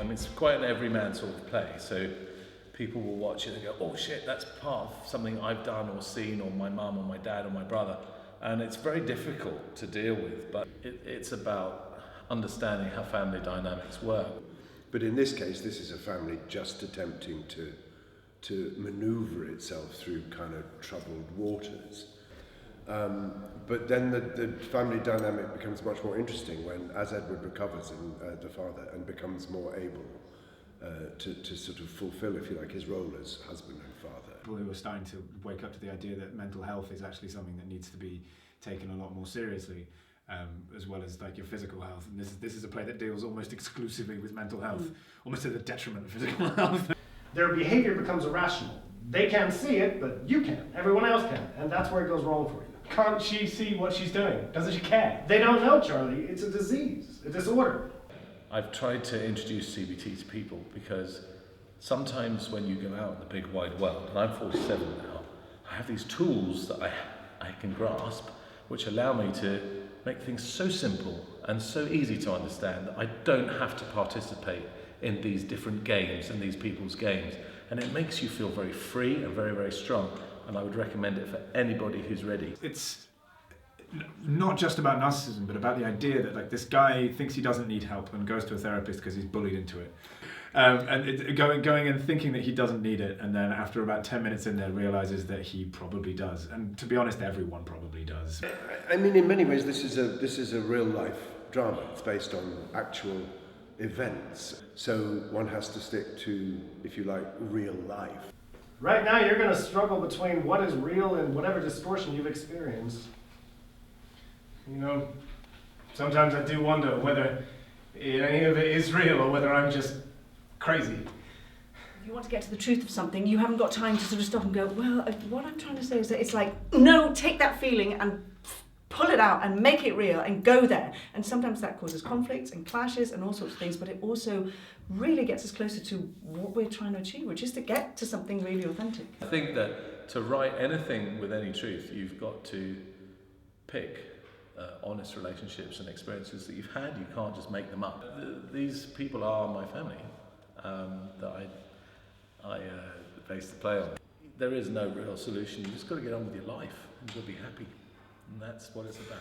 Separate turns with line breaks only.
mean, it's quite an everyman sort of play, so people will watch it and go, oh shit, that's part of something I've done or seen, or my mum or my dad or my brother. And it's very difficult to deal with, but it's about understanding how family dynamics work.
But in this case, this is a family just attempting to maneuver itself through kind of troubled waters. But then the family dynamic becomes much more interesting when, as Edward recovers, the father, and becomes more able to sort of fulfill, if you like, his role as husband and father.
People who are starting to wake up to the idea that mental health is actually something that needs to be taken a lot more seriously, as well as like your physical health. And this is a play that deals almost exclusively with mental health, almost to the detriment of physical health.
Their behavior becomes irrational. They can't see it, but you can. Everyone else can. And that's where it goes wrong for you. Can't she see what she's doing? Doesn't she care? They don't know, Charlie. It's a disease, a disorder.
I've tried to introduce CBT to people because sometimes when you go out in the big wide world, and I'm 47 now, I have these tools that I can grasp which allow me to make things so simple and so easy to understand that I don't have to participate in these different games and these people's games. And it makes you feel very free and very, very strong. And I would recommend it for anybody who's ready.
It's not just about narcissism, but about the idea that like this guy thinks he doesn't need help and goes to a therapist because he's bullied into it. Going and thinking that he doesn't need it, and then after about 10 minutes in there realizes that he probably does. And to be honest, everyone probably does.
I mean, in many ways, this is a real life drama. It's based on actual events, so one has to stick to, if you like, real life.
Right now, you're going to struggle between what is real and whatever distortion you've experienced. You know, sometimes I do wonder whether any of it is real or whether I'm just crazy.
If you want to get to the truth of something, you haven't got time to sort of stop and go, well, what I'm trying to say is that it's like, no, take that feeling and pull it out and make it real and go there. And sometimes that causes conflicts and clashes and all sorts of things, but it also really gets us closer to what we're trying to achieve, which is to get to something really authentic.
I think that to write anything with any truth, you've got to pick honest relationships and experiences that you've had. You can't just make them up. These people are my family that I base the play on. There is no real solution. You just got to get on with your life and you'll be happy. And that's what it's about.